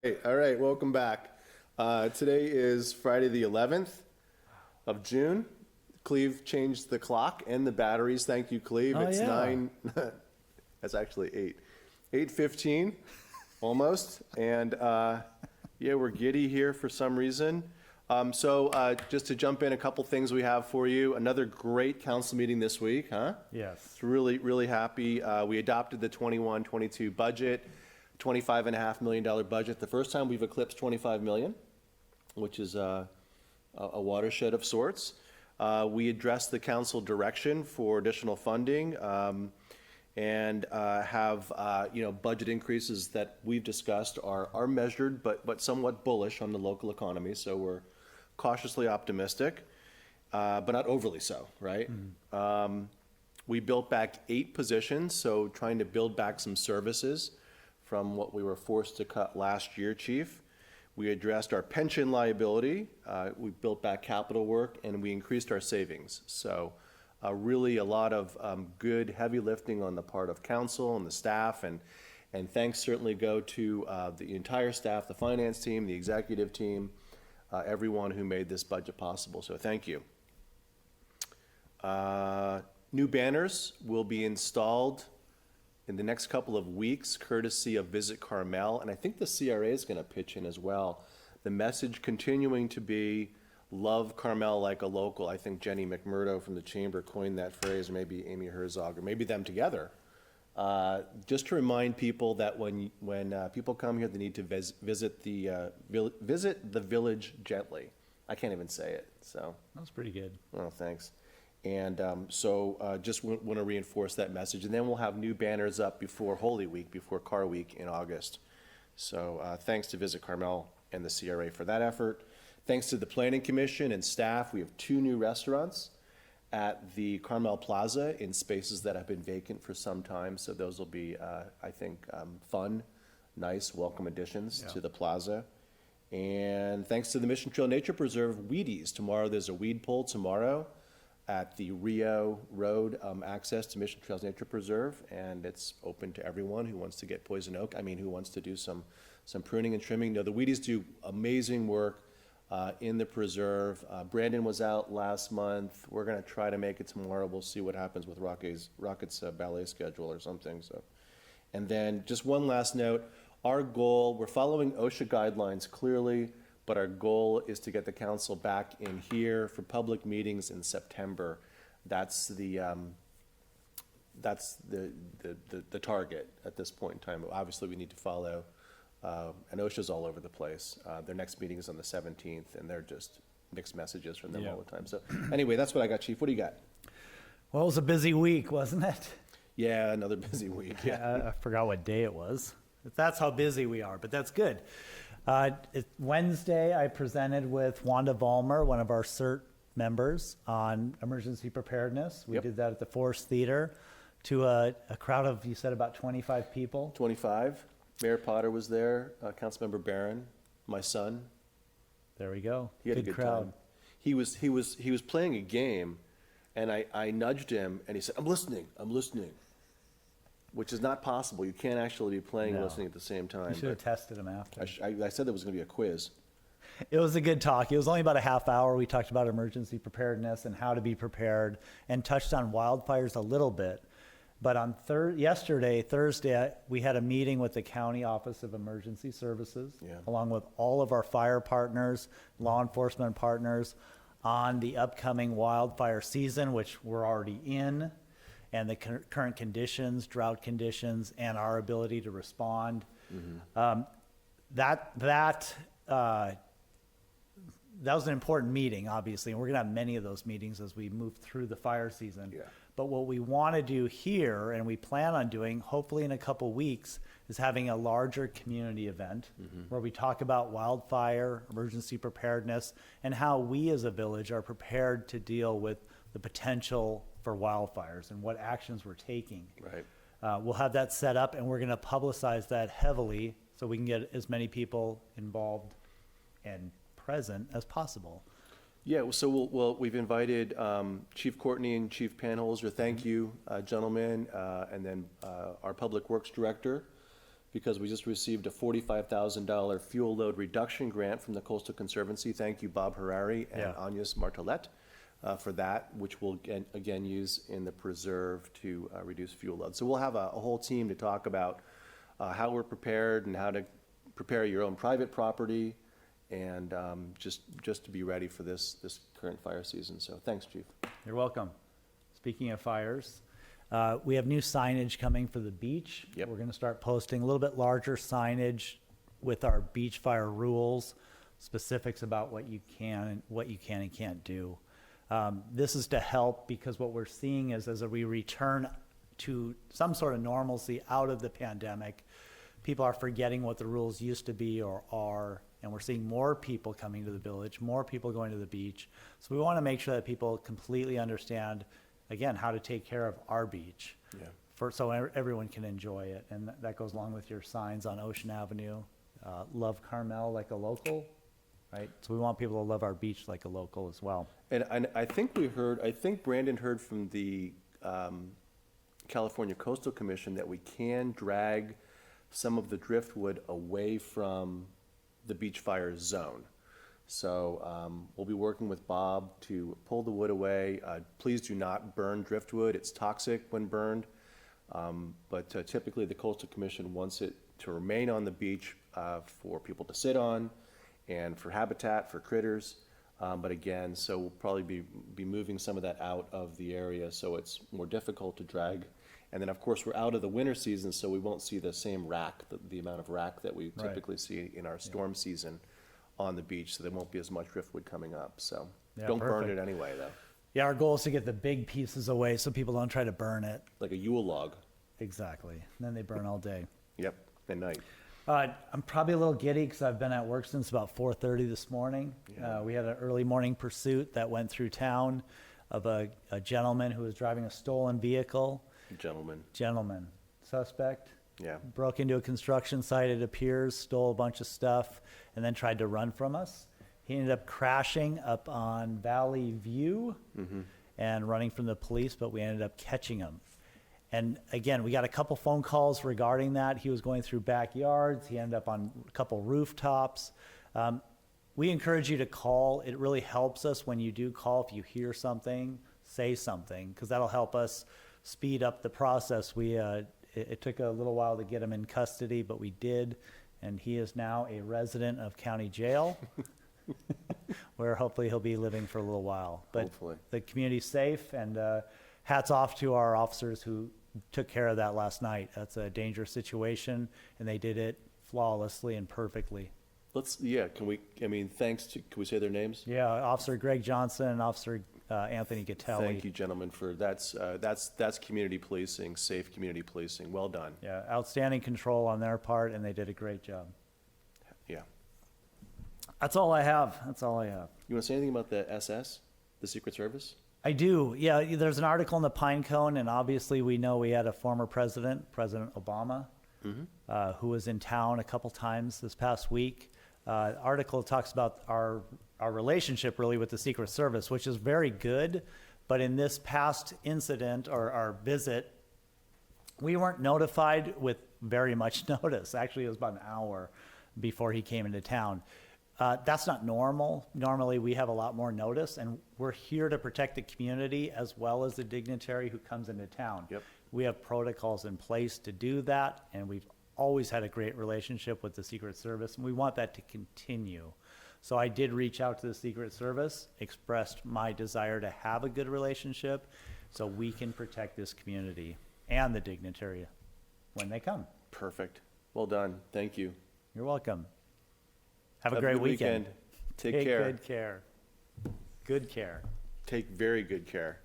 Hey, all right, welcome back. Today is Friday the 11th of June. Cleve changed the clock and the batteries. Thank you, Cleve. Oh, It's yeah. 9, that's actually 8. 8:15, almost. And yeah, we're giddy here for some reason. Just to jump in, a couple things we have for you. Another great council meeting this week, huh? Yes. It's really, really happy. We adopted the 21-22 budget. $25.5 million budget. The first time we've eclipsed 25 million, which is a watershed of sorts. We addressed the council direction for additional funding and have budget increases that we've discussed are measured but somewhat bullish on the local economy. So we're cautiously optimistic, but not overly so, right? We built back 8 positions, so trying to build back some services from what we were forced to cut last year, Chief. We addressed our pension liability, we built back capital work, and we increased our savings. So really a lot of good heavy lifting on the part of council and the staff, and thanks certainly go to the entire staff, the finance team, the executive team, everyone who made this budget possible, so thank you. New banners will be installed in the next couple of weeks, courtesy of Visit Carmel, and I think the CRA is going to pitch in as well. The message continuing to be, love Carmel like a local. I think Jenny McMurdo from the Chamber coined that phrase, or maybe Amy Herzog, or maybe them together. Just to remind people that when people come here, they need to visit the village gently. I can't even say it, so. That was pretty good. Oh, thanks. And just want to reinforce that message. And then we'll have new banners up before Holy Week, before Car Week in August. So thanks to Visit Carmel and the CRA for that effort. Thanks to the Planning Commission and staff, we have 2 new restaurants at the Carmel Plaza in spaces that have been vacant for some time. So those will be, I think, fun, nice, welcome additions to the plaza. And thanks to the Mission Trail Nature Preserve, Weedies. Tomorrow, there's a weed pull tomorrow at the Rio Road access to Mission Trails Nature Preserve, and it's open to everyone who wants to get poison oak. Who wants to do some pruning and trimming. No, the Weedies do amazing work in the preserve. Brandon was out last month. We're gonna try to make it tomorrow. We'll see what happens with Rocket's ballet schedule or something. So, and then just one last note, our goal, we're following OSHA guidelines clearly, but our goal is to get the council back in here for public meetings in September. That's the target at this point in time. Obviously, we need to follow, and OSHA's all over the place. Their next meeting is on the 17th, and they're just mixed messages from them all the time. So anyway, that's what I got, Chief. What do you got? Well, it was a busy week, wasn't it? Yeah, another busy week. Yeah. I forgot what day it was. That's how busy we are, but that's good. Wednesday, I presented with Wanda Vollmer, one of our CERT members, on emergency preparedness. We did that at the Forest Theater to a crowd of, you said, about 25 people. 25. Mayor Potter was there, Councilmember Barron, my son. There we go. He had a good crowd. time. He was playing a game, and I nudged him, and he said, I'm listening, which is not possible. You can't actually be playing and listening at the same time. You should have tested him after. I said there was going to be a quiz. It was a good talk. It was only about a half hour. We talked about emergency preparedness and how to be prepared, and touched on wildfires a little bit. But on Thursday, we had a meeting with the County Office of Emergency Services, along with all of our fire partners, law enforcement partners, on the upcoming wildfire season, which we're already in, and the current conditions, drought conditions, and our ability to respond. That was an important meeting, obviously, and we're gonna have many of those meetings as we move through the fire season. But what we wanna do here, and we plan on doing, hopefully in a couple weeks, is having a larger community event where we talk about wildfire, emergency preparedness, and how we as a village are prepared to deal with the potential for wildfires and what actions we're taking. Right. We'll have that set up, and we're gonna publicize that heavily so we can get as many people involved and present as possible. Yeah, so we've invited Chief Courtney and Chief Panholzer. Thank you, gentlemen, and then our Public Works Director, because we just received a $45,000 fuel load reduction grant from the Coastal Conservancy. Thank you, Bob Harari and Yeah. Agnes Martelet, for that, which we'll again use in the preserve to reduce fuel load. So we'll have a whole team to talk about how we're prepared and how to prepare your own private property, and just to be ready for this current fire season. So thanks, Chief. You're welcome. Speaking of fires, we have new signage coming for the beach. Yep. We're going to start posting a little bit larger signage with our beach fire rules, specifics about what you can and can't do. This is to help, because what we're seeing is as we return to some sort of normalcy out of the pandemic, people are forgetting what the rules used to be or are, and we're seeing more people coming to the village, more people going to the beach. So we want to make sure that people completely understand, again, how to take care of our beach. Yeah. So everyone can enjoy it. And that goes along with your signs on Ocean Avenue. Love Carmel like a local, right? So we want people to love our beach like a local as well. And I think Brandon heard from the California Coastal Commission that we can drag some of the driftwood away from the beach fire zone. So we'll be working with Bob to pull the wood away. Please do not burn driftwood. It's toxic when burned. But typically the Coastal Commission wants it to remain on the beach for people to sit on and for habitat for critters. But again, so we'll probably be moving some of that out of the area, so it's more difficult to drag. And then, of course, we're out of the winter season, so we won't see the same rack, the amount of rack that we Right. typically see in our storm season on the beach, so there won't be as much driftwood coming up. So Yeah, don't burn perfect. it anyway, though, Yeah, our goal is to get the big pieces away so people don't try to burn it. like a Yule log. Exactly. And then they burn all day. Yep, at night. I'm probably a little giddy because I've been at work since about 4:30 this morning. Yeah. We had an early morning pursuit that went through town of a gentleman who was driving a stolen vehicle. Gentlemen, Suspect. yeah. Broke into a construction site, it appears, stole a bunch of stuff, and then tried to run from us. He ended up crashing up on Valley View and running from the police, but we ended up catching him. And again, we got a couple phone calls regarding that. He was going through backyards. He ended up on a couple rooftops. We encourage you to call. It really helps us when you do call. If you hear something, say something, because that'll help us speed up the process. It took a little while to get him in custody, but we did, and he is now a resident of county jail, where hopefully he'll be living for a little while. But Hopefully. the community's safe, and hats off to our officers who took care of that last night. That's a dangerous situation, and they did it flawlessly and perfectly. Can we say their names? Yeah, Officer Greg Johnson and Officer Anthony Gattelli. Thank you, gentlemen, for that's community policing, safe community policing. Well done. Yeah, outstanding control on their part, and they did a great job. Yeah. That's all I have. You want to say anything about the SS, the Secret Service? I do. Yeah, there's an article in the Pine Cone, and obviously we know we had a former president, President Obama, who was in town a couple times this past week. Article talks about our relationship really with the Secret Service, which is very good. But in this past incident or our visit, we weren't notified with very much notice. Actually, it was about an hour before he came into town. That's not normal. Normally, we have a lot more notice, and we're here to protect the community as well as the dignitary who comes into town. Yep. We have protocols in place to do that, and we've always had a great relationship with the Secret Service, and we want that to continue. So I did reach out to the Secret Service, expressed my desire to have a good relationship so we can protect this community and the dignitary when they come. Perfect. Well done. Thank you. You're welcome. Have a great good weekend. Take care. Good care. Good care. Take very good care.